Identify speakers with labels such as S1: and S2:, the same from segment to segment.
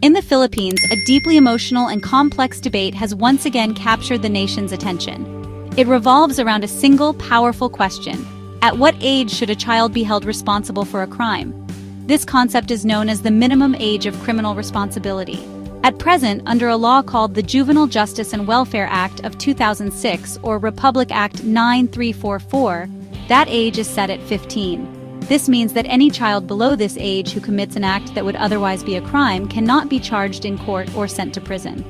S1: In the Philippines, a deeply emotional and complex debate has once again captured the nation's attention. It revolves around a single, powerful question: at what age should a child be held responsible for a crime? This concept is known as the minimum age of criminal responsibility. At present, under a law called the Juvenile Justice and Welfare Act of 2006, or Republic Act 9344, that age is set at 15. This means that any child below this age who commits an act that would otherwise be a crime cannot be charged in court or sent to prison.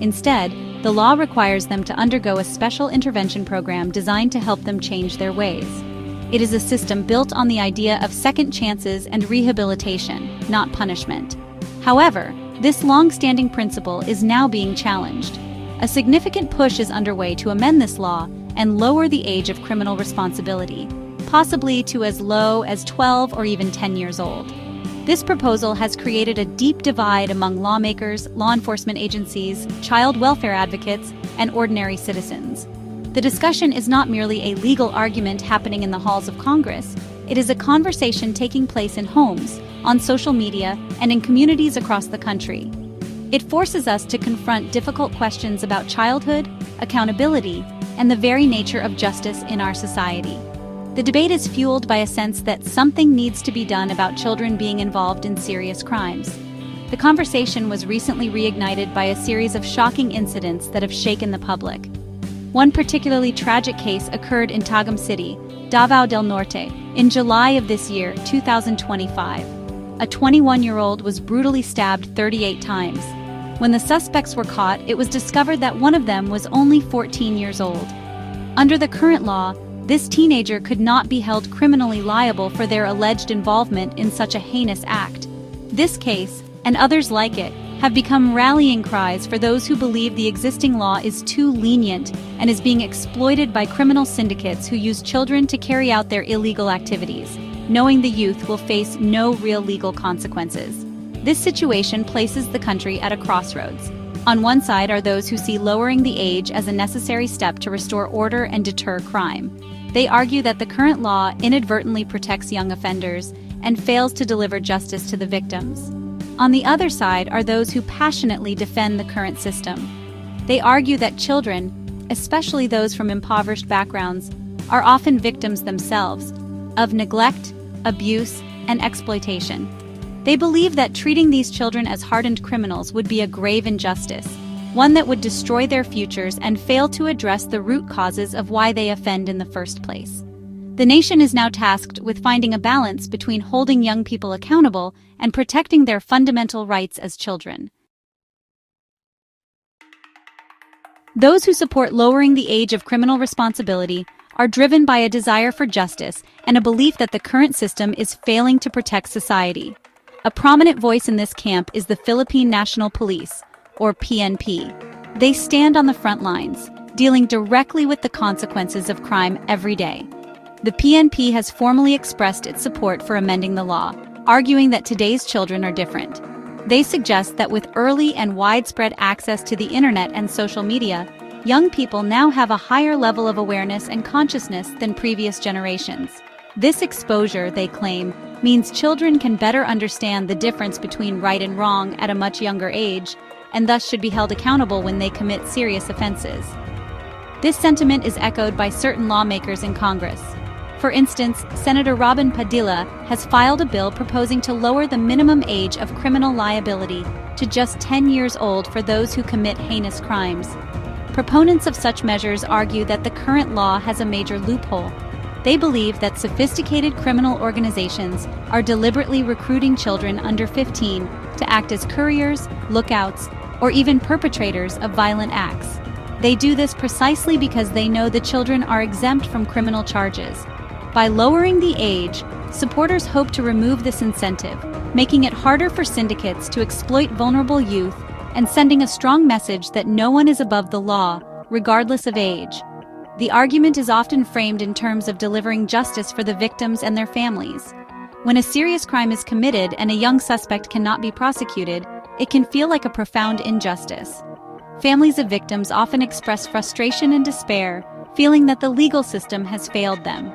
S1: Instead, the law requires them to undergo a special intervention program designed to help them change their ways. It is a system built on the idea of second chances and rehabilitation, not punishment. However, this long-standing principle is now being challenged. A significant push is underway to amend this law and lower the age of criminal responsibility, possibly to as low as 12 or even 10 years old. This proposal has created a deep divide among lawmakers, law enforcement agencies, child welfare advocates, and ordinary citizens. The discussion is not merely a legal argument happening in the halls of Congress. It is a conversation taking place in homes, on social media, and in communities across the country. It forces us to confront difficult questions about childhood, accountability, and the very nature of justice in our society. The debate is fueled by a sense that something needs to be done about children being involved in serious crimes. The conversation was recently reignited by a series of shocking incidents that have shaken the public. One particularly tragic case occurred in Tagum City, Davao del Norte, in July of this year, 2025. A 21-year-old was brutally stabbed 38 times. When the suspects were caught, it was discovered that one of them was only 14 years old. Under the current law, this teenager could not be held criminally liable for their alleged involvement in such a heinous act. This case, and others like it, have become rallying cries for those who believe the existing law is too lenient and is being exploited by criminal syndicates who use children to carry out their illegal activities, knowing the youth will face no real legal consequences. This situation places the country at a crossroads. On one side are those who see lowering the age as a necessary step to restore order and deter crime. They argue that the current law inadvertently protects young offenders and fails to deliver justice to the victims. On the other side are those who passionately defend the current system. They argue that children, especially those from impoverished backgrounds, are often victims themselves of neglect, abuse, and exploitation. They believe that treating these children as hardened criminals would be a grave injustice, one that would destroy their futures and fail to address the root causes of why they offend in the first place. The nation is now tasked with finding a balance between holding young people accountable and protecting their fundamental rights as children. Those who support lowering the age of criminal responsibility are driven by a desire for justice and a belief that the current system is failing to protect society. A prominent voice in this camp is the Philippine National Police, or PNP. They stand on the front lines, dealing directly with the consequences of crime every day. The PNP has formally expressed its support for amending the law, arguing that today's children are different. They suggest that with early and widespread access to the internet and social media, young people now have a higher level of awareness and consciousness than previous generations. This exposure, they claim, means children can better understand the difference between right and wrong at a much younger age, and thus should be held accountable when they commit serious offenses. This sentiment is echoed by certain lawmakers in Congress. For instance, Senator Robin Padilla has filed a bill proposing to lower the minimum age of criminal liability to just 10 years old for those who commit heinous crimes. Proponents of such measures argue that the current law has a major loophole. They believe that sophisticated criminal organizations are deliberately recruiting children under 15 to act as couriers, lookouts, or even perpetrators of violent acts. They do this precisely because they know the children are exempt from criminal charges. By lowering the age, supporters hope to remove this incentive, making it harder for syndicates to exploit vulnerable youth and sending a strong message that no one is above the law, regardless of age. The argument is often framed in terms of delivering justice for the victims and their families. When a serious crime is committed and a young suspect cannot be prosecuted, it can feel like a profound injustice. Families of victims often express frustration and despair, feeling that the legal system has failed them.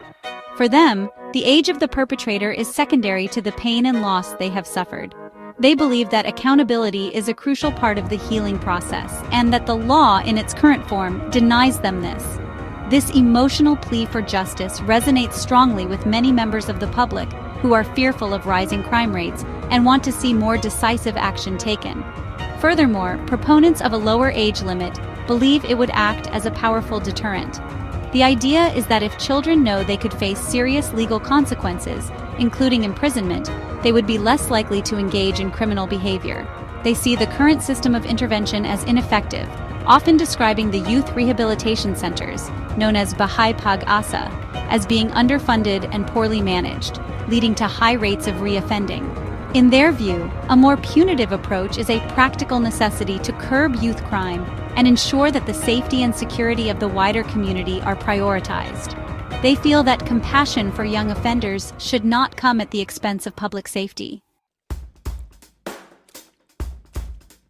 S1: For them, the age of the perpetrator is secondary to the pain and loss they have suffered. They believe that accountability is a crucial part of the healing process, and that the law in its current form denies them this. This emotional plea for justice resonates strongly with many members of the public who are fearful of rising crime rates and want to see more decisive action taken. Furthermore, proponents of a lower age limit believe it would act as a powerful deterrent. The idea is that if children know they could face serious legal consequences, including imprisonment, they would be less likely to engage in criminal behavior. They see the current system of intervention as ineffective, often describing the youth rehabilitation centers, known as Bahay Pag-asa, as being underfunded and poorly managed, leading to high rates of reoffending. In their view, a more punitive approach is a practical necessity to curb youth crime and ensure that the safety and security of the wider community are prioritized. They feel that compassion for young offenders should not come at the expense of public safety.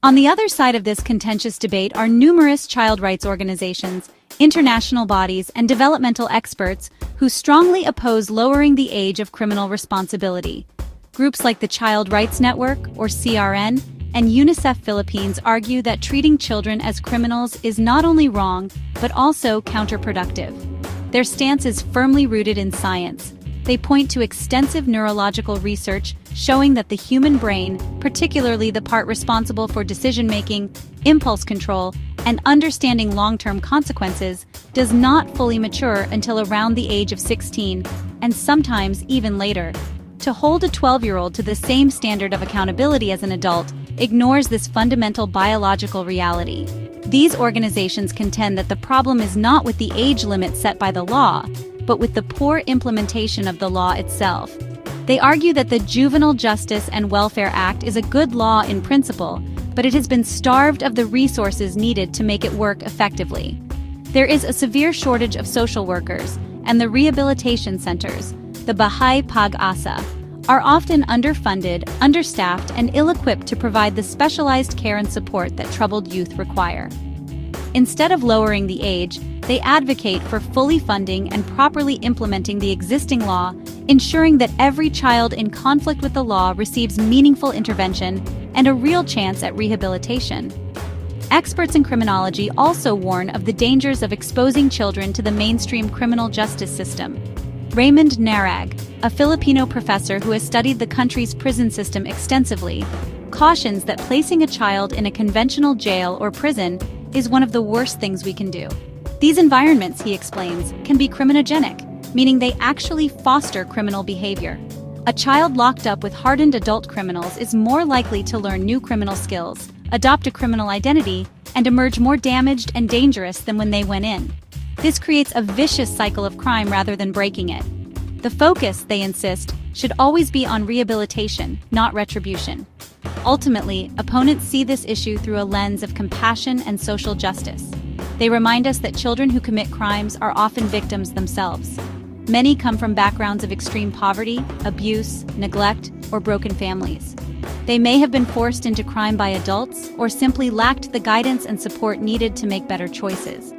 S1: On the other side of this contentious debate are numerous child rights organizations, international bodies, and developmental experts who strongly oppose lowering the age of criminal responsibility. Groups like the Child Rights Network, or CRN, and UNICEF Philippines argue that treating children as criminals is not only wrong, but also counterproductive. Their stance is firmly rooted in science. They point to extensive neurological research showing that the human brain, particularly the part responsible for decision-making, impulse control, and understanding long-term consequences, does not fully mature until around the age of 16, and sometimes even later. To hold a 12-year-old to the same standard of accountability as an adult ignores this fundamental biological reality. These organizations contend that the problem is not with the age limit set by the law, but with the poor implementation of the law itself. They argue that the Juvenile Justice and Welfare Act is a good law in principle, but it has been starved of the resources needed to make it work effectively. There is a severe shortage of social workers, and the rehabilitation centers, the Bahay Pag-asa, are often underfunded, understaffed, and ill-equipped to provide the specialized care and support that troubled youth require. Instead of lowering the age, they advocate for fully funding and properly implementing the existing law, ensuring that every child in conflict with the law receives meaningful intervention and a real chance at rehabilitation. Experts in criminology also warn of the dangers of exposing children to the mainstream criminal justice system. Raymond Narag, a Filipino professor who has studied the country's prison system extensively, cautions that placing a child in a conventional jail or prison is one of the worst things we can do. These environments, he explains, can be criminogenic, meaning they actually foster criminal behavior. A child locked up with hardened adult criminals is more likely to learn new criminal skills, adopt a criminal identity, and emerge more damaged and dangerous than when they went in. This creates a vicious cycle of crime rather than breaking it. The focus, they insist, should always be on rehabilitation, not retribution. Ultimately, opponents see this issue through a lens of compassion and social justice. They remind us that children who commit crimes are often victims themselves. Many come from backgrounds of extreme poverty, abuse, neglect, or broken families. They may have been forced into crime by adults or simply lacked the guidance and support needed to make better choices.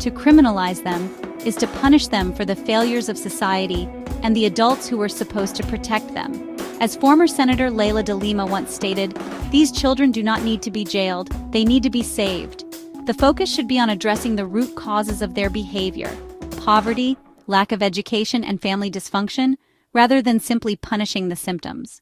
S1: To criminalize them is to punish them for the failures of society and the adults who were supposed to protect them. As former Senator Leila de Lima once stated, these children do not need to be jailed, they need to be saved. The focus should be on addressing the root causes of their behavior: poverty, lack of education, and family dysfunction, rather than simply punishing the symptoms.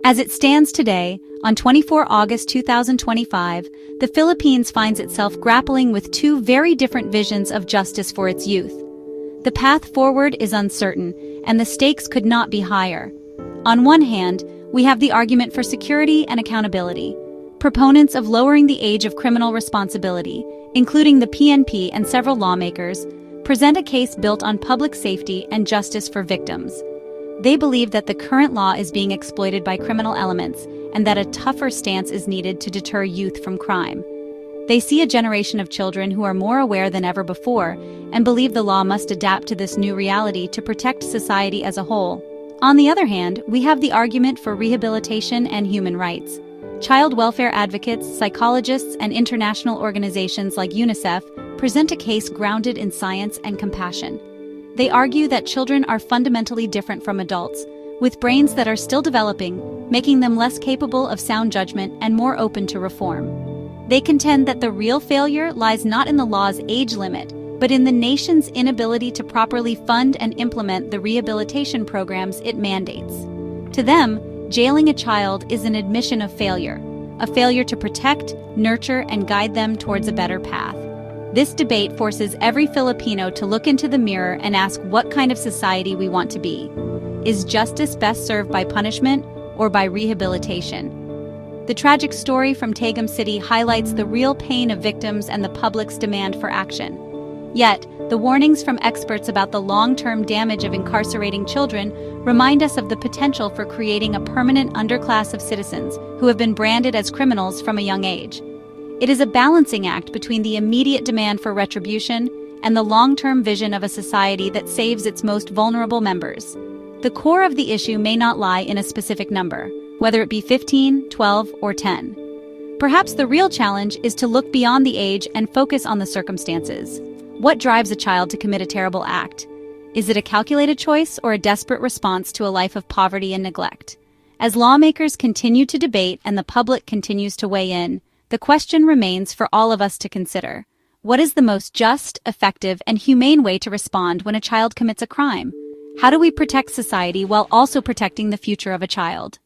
S1: As it stands today, on 24 August 2025, the Philippines finds itself grappling with two very different visions of justice for its youth. The path forward is uncertain, and the stakes could not be higher. On one hand, we have the argument for security and accountability. Proponents of lowering the age of criminal responsibility, including the PNP and several lawmakers, present a case built on public safety and justice for victims. They believe that the current law is being exploited by criminal elements and that a tougher stance is needed to deter youth from crime. They see a generation of children who are more aware than ever before and believe the law must adapt to this new reality to protect society as a whole. On the other hand, we have the argument for rehabilitation and human rights. Child welfare advocates, psychologists, and international organizations like UNICEF present a case grounded in science and compassion. They argue that children are fundamentally different from adults, with brains that are still developing, making them less capable of sound judgment and more open to reform. They contend that the real failure lies not in the law's age limit, but in the nation's inability to properly fund and implement the rehabilitation programs it mandates. To them, jailing a child is an admission of failure, a failure to protect, nurture, and guide them towards a better path. This debate forces every Filipino to look into the mirror and ask what kind of society we want to be. Is justice best served by punishment or by rehabilitation? The tragic story from Tagum City highlights the real pain of victims and the public's demand for action. Yet, the warnings from experts about the long-term damage of incarcerating children remind us of the potential for creating a permanent underclass of citizens who have been branded as criminals from a young age. It is a balancing act between the immediate demand for retribution and the long-term vision of a society that saves its most vulnerable members. The core of the issue may not lie in a specific number, whether it be 15, 12, or 10. Perhaps the real challenge is to look beyond the age and focus on the circumstances. What drives a child to commit a terrible act? Is it a calculated choice or a desperate response to a life of poverty and neglect? As lawmakers continue to debate and the public continues to weigh in, the question remains for all of us to consider. What is the most just, effective, and humane way to respond when a child commits a crime? How do we protect society while also protecting the future of a child?